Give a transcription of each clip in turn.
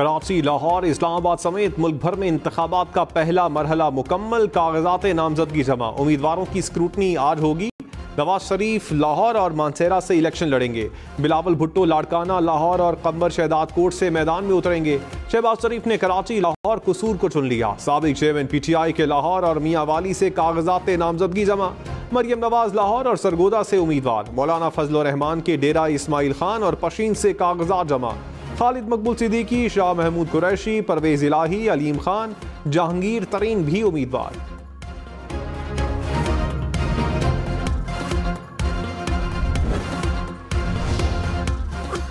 कराची, लाहौर, इस्लामाबाद समेत मुल्क भर में इंतखाबात का पहला मरहला मुकम्मल, कागजात नामजदगी जमा। उम्मीदवारों की स्क्रूटनी आज होगी। नवाज शरीफ लाहौर और मानसेरा से इलेक्शन लड़ेंगे। बिलावल भुट्टो लाड़काना, लाहौर और कम्बर शहदाद कोट से मैदान में उतरेंगे। शहबाज शरीफ ने कराची, लाहौर, कुसूर को चुन लिया। साबिक चेयरमैन PTI के लाहौर और मियांवाली से कागजात नामजदगी जमा। मरियम नवाज लाहौर और सरगोदा से उम्मीदवार। मौलाना फजल रहमान के डेरा इस्माइल खान और पशीन से कागजात जमा। खालिद मकबूल सिद्दीकी, शाह महमूद कुरैशी, परवेज इलाही, अलीम खान, जहांगीर तरीन भी उम्मीदवार।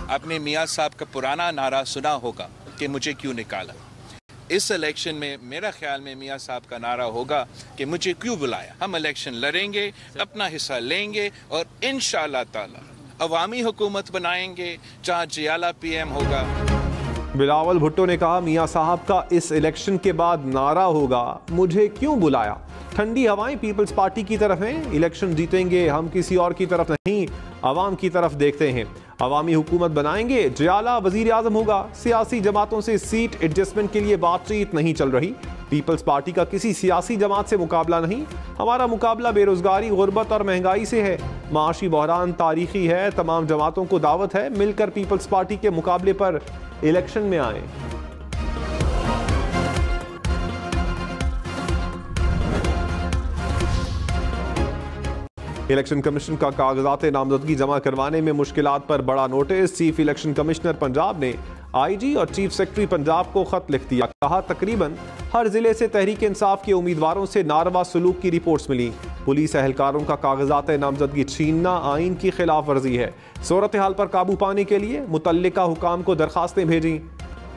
आपने मियाँ साहब का पुराना नारा सुना होगा कि मुझे क्यों निकाला। इस इलेक्शन में मेरा ख्याल में मियाँ साहब का नारा होगा कि मुझे क्यों बुलाया। हम इलेक्शन लड़ेंगे, अपना हिस्सा लेंगे और इंशाअल्लाह ताला अवामी हुकूमत बनाएंगे जहाँ जियाला PM होगा। बिलावल भुट्टो ने कहा, मियाँ साहब का इस इलेक्शन के बाद नारा होगा, मुझे क्यों बुलाया। ठंडी हवाएं पीपल्स पार्टी की तरफ हैं। इलेक्शन जीतेंगे, हम किसी और की तरफ नहीं, अवाम की तरफ देखते हैं। अवामी हुकूमत बनाएंगे, जियाला वजीर आजम होगा। सियासी जमातों से सीट एडजस्टमेंट के लिए बातचीत नहीं चल रही। पीपल्स पार्टी का किसी सियासी जमात से मुकाबला नहीं। हमारा मुकाबला बेरोजगारी, गुर्बत और महंगाई से है। माशी बहरान तारीखी है। तमाम जमातों को दावत है, मिलकर पीपल्स पार्टी के मुकाबले पर इलेक्शन में आए। इलेक्शन कमीशन का कागजात नामजदगी जमा करवाने में मुश्किलात पर बड़ा notice. Chief election commissioner Punjab ने IG और चीफ सेक्रेटरी पंजाब को खत लिख दिया। कहा, तकरीबन हर जिले से तहरीक इंसाफ के उम्मीदवारों से नारवा सलूक की रिपोर्ट्स मिली। पुलिस एहलकारों का कागजात नामजदगी छीनना आइन की खिलाफ वर्जी है। सूरत हाल पर काबू पाने के लिए मुतल्लिका हुकाम को दरखास्तें भेजी।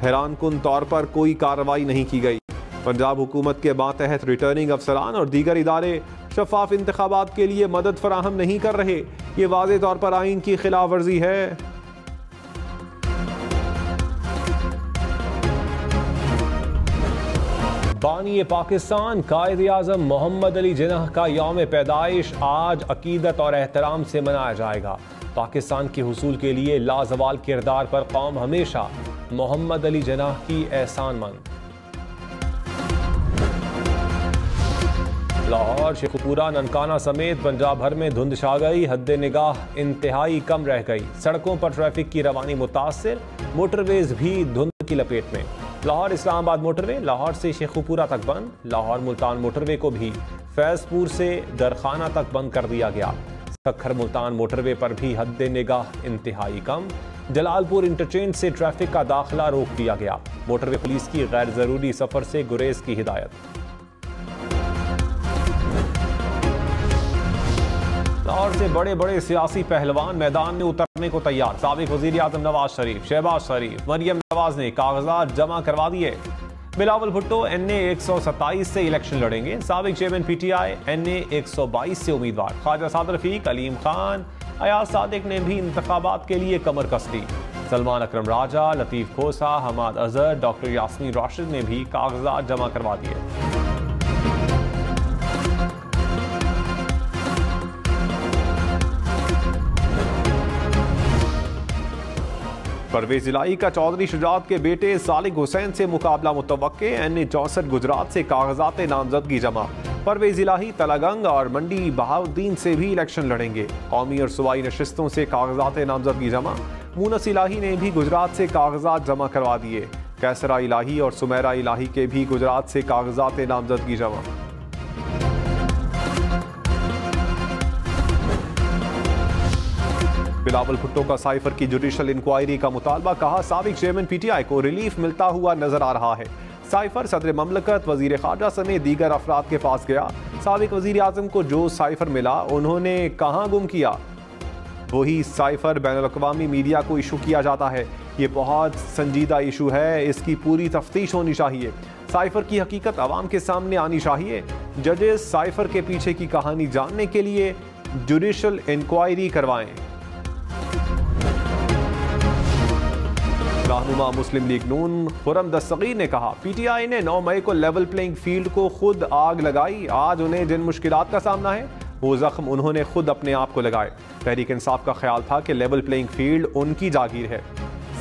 हैरान कुन तौर पर कोई कार्रवाई नहीं की गई। पंजाब हुकूमत के मातहत रिटर्निंग अफसरान और दीगर इदारे शफाफ इंतखाबात के लिए मदद फराहम नहीं कर रहे। ये वाज़े तौर पर आइन की खिलाफ वर्जी है। बानी पाकिस्तान कायद आज़म मोहम्मद अली जिन्नाह का यौम पैदाइश आज अकीदत और एहतराम से मनाया जाएगा। पाकिस्तान के हुसूल के लिए लाजवाल किरदार पर कौम हमेशा मोहम्मद अली जिन्नाह की एहसानमंद। लाहौर, शेखुपुरा, ननकाना समेत पंजाब भर में धुंध छा गई। हद्दे निगाह इंतहाई कम रह गई। सड़कों पर ट्रैफिक की रवानी मुतासिर, मोटरवेज भी धुंध की लपेट में। लाहौर इस्लामाबाद मोटरवे लाहौर से शेखुपुरा तक बंद। लाहौर मुल्तान मोटरवे को भी फैजपुर से दरखाना तक बंद कर दिया गया। सखर मुल्तान मोटरवे पर भी हद्दे निगाह इंतहाई कम। जलालपुर इंटरचेंज से ट्रैफिक का दाखिला रोक दिया गया। मोटरवे पुलिस की गैर जरूरी सफर से गुरेज की हिदायत। लाहौर से बड़े बड़े सियासी पहलवान मैदान में उतरने को तैयार। साबिक वजीर आजम नवाज शरीफ, शहबाज शरीफ, मरियम नवाज ने कागजात जमा करवा दिए। बिलावल भुट्टो NA 127 से इलेक्शन लड़ेंगे। साबिक चेयरमैन PTI NA 122 से उम्मीदवार। ख्वाजा साद रफीक, अलीम खान, अयाज सादिक ने भी इंतखाबात के लिए कमर कस ली। सलमान अकरम राजा, लतीफ खोसा, हमाद अजहर, डॉक्टर यास्मीन राशिद ने भी कागजात जमा करवा दिए। परवेज इलाही का चौधरी शुजात के बेटे सालिक हुसैन से मुकाबला मुतवक्के। NA 64 गुजरात से कागजात नामजदगी जमा। परवेज इलाही तलागंग और मंडी बहाउद्दीन से भी इलेक्शन लड़ेंगे। कौमी और सूबाई नशिस्तों से कागजात नामजदगी जमा। मूनस इलाही ने भी गुजरात से कागजात जमा करवा दिए। कैसरा इलाही और सुमेरा इलाही के भी गुजरात से कागजात नामजदगी जमा। बिलावल भुट्टो का साइफर की जुडिशल इंक्वायरी का मुतालबा। कहा, साबिक चेयरमैन PTI को रिलीफ मिलता हुआ नजर आ रहा है। साइफर सदर ममलकत, वजीर खारजा समेत दीगर अफराद के पास गया। साबिक वजीर आजम को जो साइफर मिला उन्होंने कहाँ गुम किया। वही साइफर बैनुल-अक़वामी मीडिया को इशू किया जाता है। ये बहुत संजीदा इशू है, इसकी पूरी तफ्तीश होनी चाहिए। साइफर की हकीकत आवाम के सामने आनी चाहिए। जजेस साइफर के पीछे की कहानी जानने के लिए जुडिशल इंक्वायरी करवाएं। रहनुमा मुस्लिम लीग नून खुरम दस्तगीर ने कहा, PTI ने 9 मई को लेवल प्लेइंग फील्ड को खुद आग लगाई। आज उन्हें जिन मुश्किलात का सामना है वो जख्म उन्होंने खुद अपने आप को लगाए। तहरीक इंसाफ का ख्याल था कि लेवल प्लेइंग फील्ड उनकी जागीर है।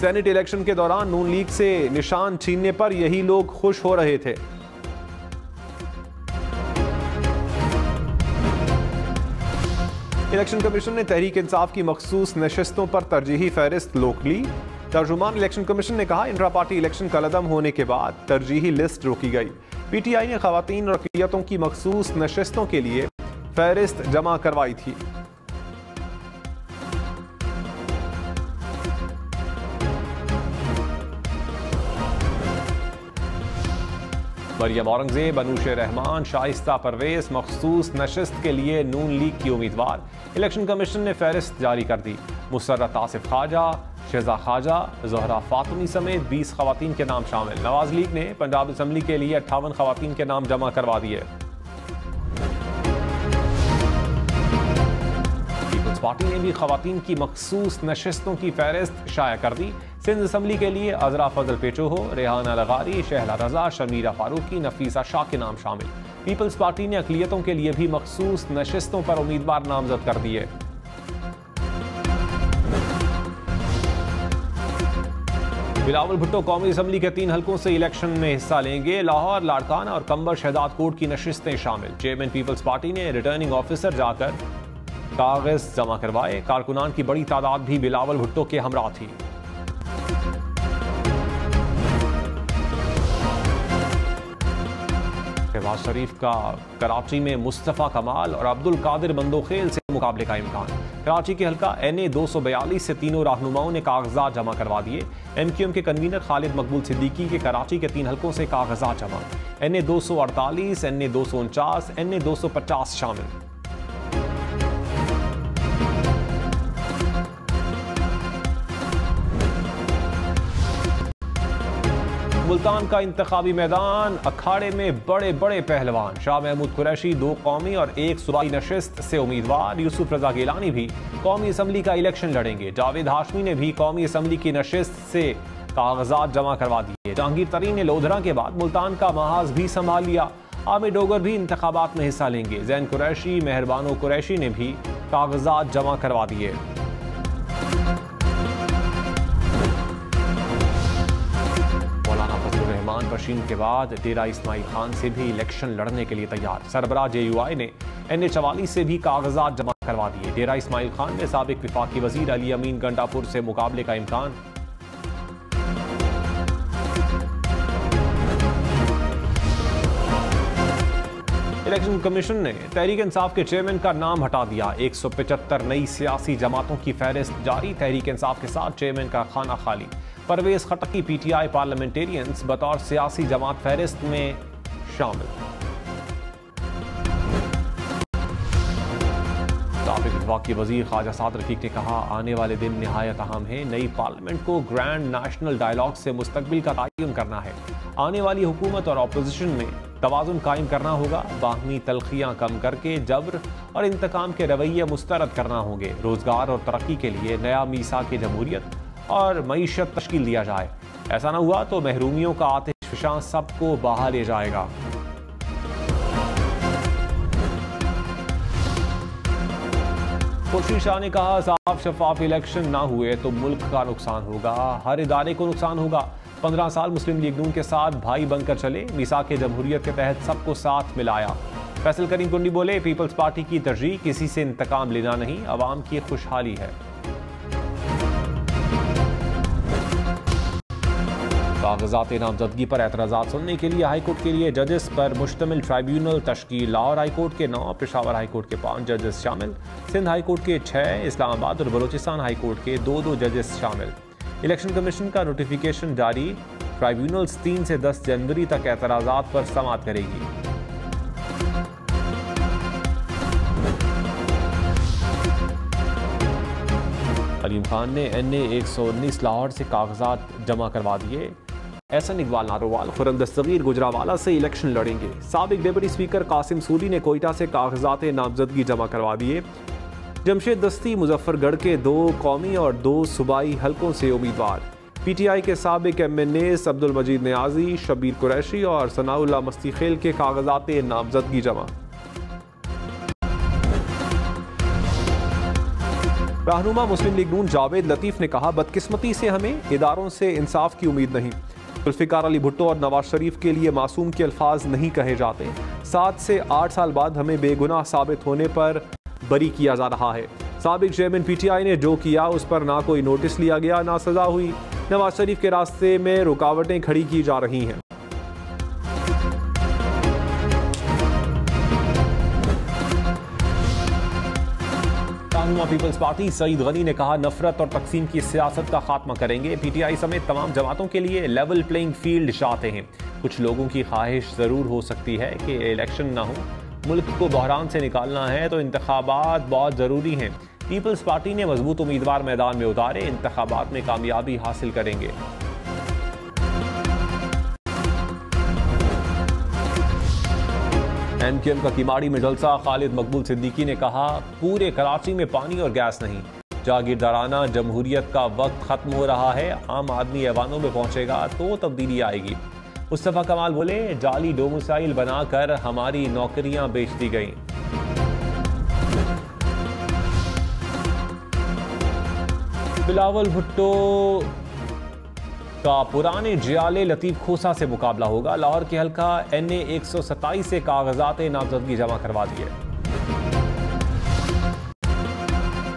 सेनेट इलेक्शन के दौरान नून लीग से निशान छीनने पर यही लोग खुश हो रहे थे। इलेक्शन कमीशन ने तहरीक इंसाफ की मखसूस नशिस्तों पर तरजीही फहरिस्त रोक ली। तर्जुमान इलेक्शन कमीशन ने कहा, इंट्रा पार्टी इलेक्शन कलअदम होने के बाद तरजीही लिस्ट रोकी गई। पीटीआई ने खवातीन और अक़लियतों की मखसूस नशिस्तों के लिए फहरिस्त जमा करवाई थी। मरियम औरंगजेब, अनूश रहमान, शाइस्ता परवेज मखसूस नशिस्त के लिए नून लीग की उम्मीदवार। इलेक्शन कमीशन ने फहरिस्त जारी कर दी। मुसर्रत आसिफ ख्वाजा, शेजा ख्वाजा, ज़ोहरा फातमी समेत 20 खवातीन के नाम शामिल। नवाज लीग ने पंजाब असम्बली के लिए 58 खवातीन के नाम जमा करवा दिए। पीपल्स पार्टी ने भी खवातीन की मखसूस नशिस्तों की फहरिस्त शाया कर दी। सिंध असम्बली के लिए अजरा फजल पेचोहो, रेहाना लगारी, शहला रजा, शमीरा फारूकी, नफीसा शाह के नाम शामिल। पीपल्स पार्टी ने अक़लियतों के लिए भी मखसूस नशिस्तों पर उम्मीदवार नामजद कर दिए। बिलावल भुट्टो कौमी असम्बली के 3 हलकों से इलेक्शन में हिस्सा लेंगे। लाहौर, लाड़काना और कंबर शहदाद कोट की नशिस्तें शामिल। चेयरमैन पीपल्स पार्टी ने रिटर्निंग ऑफिसर जाकर कागज जमा करवाए। कारकुनान की बड़ी तादाद भी बिलावल भुट्टो के हमरा थी। शहबाज शरीफ का कराची में मुस्तफ़ा कमाल और अब्दुल कादिर बंदोखेल से मुकाबले का इम्कान। कराची के हल्का NA 242 से तीनों रहनुमाओं ने कागजात जमा करवा दिए। MQM के कन्वीनर खालिद मकबूल सिद्दीकी के कराची के 3 हलकों से कागजात जमा। NA 248, NA 249, NA 250 शामिल। मुल्तान का इंतखाबी मैदान, अखाड़े में बड़े बड़े पहलवान। शाह महमूद कुरैशी 2 कौमी और 1 सूबाई नशिस्त से उम्मीदवार। यूसुफ रजा गिलानी भी कौमी असम्बली का इलेक्शन लड़ेंगे। जावेद हाशमी ने भी कौमी असम्बली की नशिस्त से कागजात जमा करवा दिए। जहांगीर तरीन ने लोधरा के बाद मुल्तान का महाज भी संभाल लिया। आमिर डोगर भी इंतखाबात में हिस्सा लेंगे। जैन कुरैशी, मेहरबानो कुरैशी ने भी कागजात जमा करवा दिए। पशीन के बाद डेरा इस्माइल खान से भी इलेक्शन लड़ने के लिए तैयार। सरबराह JUI ने NA 44 से भी कागजात जमा करवा दिए। डेरा इस्माइल खान ने साबिक विफाकी वजीर अली अमीन गंडापुर से मुकाबले का इम्कान। इलेक्शन कमीशन ने तहरीक इंसाफ के चेयरमैन का नाम हटा दिया। 175 नई सियासी जमातों की फहरिस्त जारी। तहरीक इंसाफ के साथ चेयरमैन का खाना खाली। परवेज खटकी PTI पार्लियामेंटेरियंस बतौर सियासी जमात फहरिस्त में शामिल। साबिक वफाकी वजीर ख्वाजा साद रफीक ने कहा, आने वाले दिन निहायत अहम है। नई पार्लियामेंट को ग्रैंड नेशनल डायलॉग से मुस्तकबिल का तयन करना है। आने वाली हुकूमत और अपोजिशन में तवाज़ुन कायम करना होगा। बाहमी तलखियां कम करके जबर और इंतकाम के रवैये मुस्तरद करना होंगे। रोजगार और तरक्की के लिए नया मीसाक जमहूरियत और मईशत तश्कील दिया जाए। ऐसा न हुआ तो महरूमियों का आतिशफशां सबको बाहर ले जाएगा। खुर्शीद शाह ने कहा, साफ शफाफ इलेक्शन ना हुए तो मुल्क का नुकसान होगा, हर इदारे को नुकसान होगा। 15 साल मुस्लिम लीग नून के साथ भाई बनकर चले। मीसाक जमहूरियत के तहत सबको साथ मिलाया। फैसल करीम कुंडी बोले, पीपल्स पार्टी की तरजीह किसी से इंतकाम लेना नहीं, अवाम की खुशहाली है। कागजात नामजदगी पर एतराज़ात सुनने के लिए हाईकोर्ट के लिए जजेस पर मुश्तमिल ट्राइब्यूनल तश्कील। लाहौर हाईकोर्ट के 9, पेशावर हाईकोर्ट के 5 जजेस शामिल। सिंध हाईकोर्ट के 6, इस्लामाबाद और बलोचिस्तान हाईकोर्ट के 2 जजेस शामिल। इलेक्शन कमीशन का नोटिफिकेशन जारी। ट्राइब्यूनल्स 3 से 10 जनवरी तक एतराज़ात पर समाअत करेगी। अलीम खान ने NA 119 लाहौर से कागजात जमा करवा दिए। एहसन इकबाल नारोवाल खुर्रम दस्तगीर गुजरावाला से इलेक्शन लड़ेंगे। साबिक डिप्टी स्पीकर कासिम सूरी ने कोयटा से कागजात नामजदगी जमा करवा दिए। जमशेद दस्ती मुजफ्फरगढ़ के 2 कौमी और 2 सूबाई हलकों से उम्मीदवार। PTI के साबिक MNAs अब्दुल मजीद नियाजी, शब्बीर कुरैशी और सनाउल्लाह मस्तीखेल के कागजात नामजदगी जमा। रहनुमा मुस्लिम लीग नून जावेद लतीफ ने कहा, बदकिस्मती से हमें इदारों से इंसाफ की उम्मीद नहीं। जुल्फिकार अली भुट्टो और नवाज शरीफ के लिए मासूम के अल्फाज नहीं कहे जाते। 7 से 8 साल बाद हमें बेगुनाह साबित होने पर बरी किया जा रहा है। साबिक चेयरमैन PTI ने जो किया उस पर ना कोई नोटिस लिया गया, ना सजा हुई। नवाज शरीफ के रास्ते में रुकावटें खड़ी की जा रही हैं। पीपल्स पार्टी सईद गनी ने कहा, नफरत और तकसीम की सियासत का खात्मा करेंगे। PTI समेत तमाम जमातों के लिए लेवल प्लेइंग फील्ड चाहते हैं। कुछ लोगों की ख्वाहिश जरूर हो सकती है कि इलेक्शन ना हो, मुल्क को बहरान से निकालना है तो इंतखाबात बहुत जरूरी हैं। पीपल्स पार्टी ने मजबूत उम्मीदवार मैदान में उतारे, इंतखाबात में कामयाबी हासिल करेंगे। MKM का किमाड़ी में जलसा, खालिद मकबूल सिद्दीकी ने कहा, पूरे कराची में पानी और गैस नहीं। जागीरदाराना जमहूरियत का वक्त खत्म हो रहा है, आम आदमी ऐवानों में पहुंचेगा तो तब्दीली आएगी। मुस्तफा कमाल बोले, जाली डोमिसाइल बनाकर हमारी नौकरियां बेच दी गईं। बिलावल भुट्टो का पुराने जियाले लतीफ खोसा से मुकाबला होगा। लाहौर के हल्का NA 127 से कागजात नामजदगी जमा करवा दिए।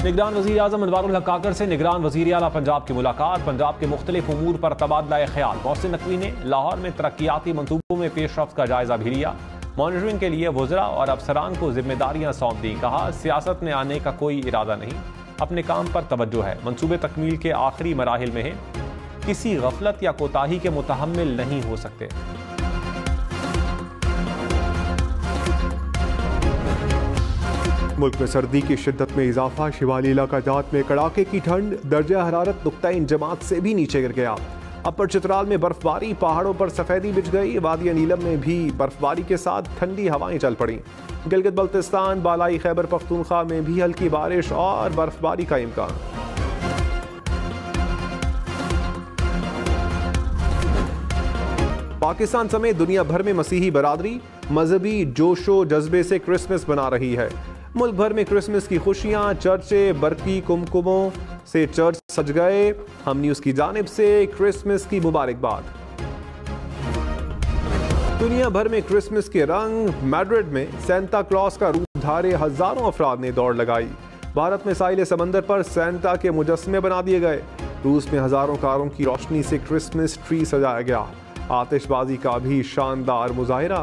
निगरान वजीर आजम अनवारुल हक काकर से निगरान वजीर आला पंजाब की मुलाकात। पंजाब के मुख्तलिफ उमूर पर तबादला ख्याल। मोहसिन नकवी ने लाहौर में तरक्याती मंसूबों में पेशरफ्त का जायजा भी लिया। मॉनिटरिंग के लिए वज़रा और अफसरान को जिम्मेदारियां सौंप दी। कहा, सियासत में आने का कोई इरादा नहीं, अपने काम पर तवज्जो है। मंसूबे तकमील के आखिरी मराहिल में है, किसी गफलत या कोताही के मुतहम्मिल नहीं हो सकते। मुल्क में सर्दी की शिद्दत में इजाफा। शिमाली इलाकाजात में कड़ाके की ठंड, दर्जा हरारत नुक्ता इंजमात से भी नीचे गिर गया। अपर चित्राल में बर्फबारी, पहाड़ों पर सफेदी बिछ गई। वादिया नीलम में भी बर्फबारी के साथ ठंडी हवाएं चल पड़ी। गिलगित बल्तिस्तान, बालाई खैबर पख्तूनख्वा में भी हल्की बारिश और बर्फबारी का इम्कान। पाकिस्तान समेत दुनिया भर में मसीही बरादरी मजहबी जोशो जज्बे से क्रिसमस मना रही है। मुल्क भर में क्रिसमस की खुशियां, चर्चे बरकी कुमकुमों से चर्च सज गए। हम न्यूज की जानिब से क्रिसमस की मुबारकबाद। दुनिया भर में क्रिसमस के रंग। मैड्रिड में सेंटा क्लॉस का रूप धारे हजारों अफराद ने दौड़ लगाई। भारत में साहिल समंदर पर सेंटा के मुजस्मे बना दिए गए। रूस में हजारों कारों की रोशनी से क्रिसमस ट्री सजाया गया। आतिशबाजी का भी शानदार मुजाहिरा।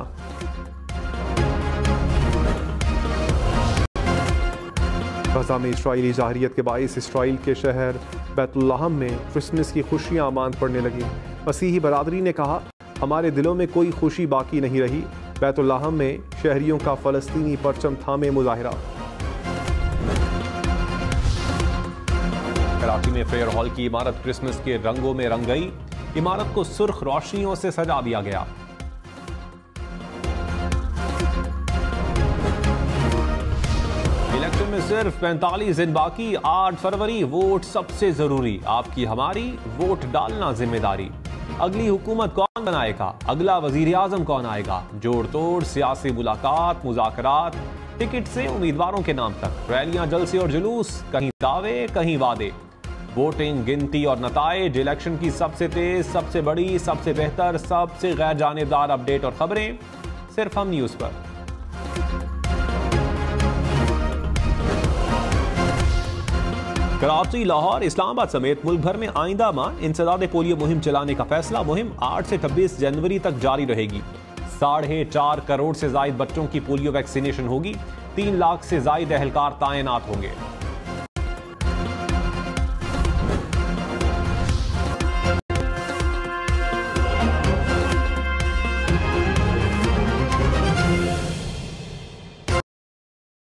गजा में इस्राइली जाहिरियत के बाइस इसराइल के शहर बैतुल्लाहम में क्रिसमस की खुशियां मांद पड़ने लगी। मसीही बरादरी ने कहा, हमारे दिलों में कोई खुशी बाकी नहीं रही। बैतुल्लाहम में शहरियों का फलस्तीनी परचम थामे मुजाहिरा। कराची में फेयर हॉल की इमारत क्रिसमस के रंगों में रंग गई। इमारत को सुर्ख रोशनियों से सजा दिया गया। इलेक्शन में सिर्फ 45 दिन बाकी। 8 फरवरी वोट सबसे जरूरी। आपकी हमारी वोट डालना जिम्मेदारी। अगली हुकूमत कौन बनाएगा, अगला वजीर आजम कौन आएगा, जोड़ तोड़ सियासी मुलाकात, मुज़ाकरात, टिकट से उम्मीदवारों के नाम तक, रैलियां, जलसे और जुलूस, कहीं दावे कहीं वादे। वोटिंग, गिनती और नताइज। इलेक्शन की सबसे तेज, सबसे बड़ी, सबसे बेहतर, सबसे गैर जानिबदार अपडेट और खबरें सिर्फ हम न्यूज पर। कराची, लाहौर, इस्लामाबाद समेत मुल्क भर में आइंदा माह इंसदाद पोलियो मुहिम चलाने का फैसला। मुहिम 8 से 26 जनवरी तक जारी रहेगी। 4.5 करोड़ से ज्यादा बच्चों की पोलियो वैक्सीनेशन होगी। 3 लाख से ज्यादा एहलकार तैनात होंगे।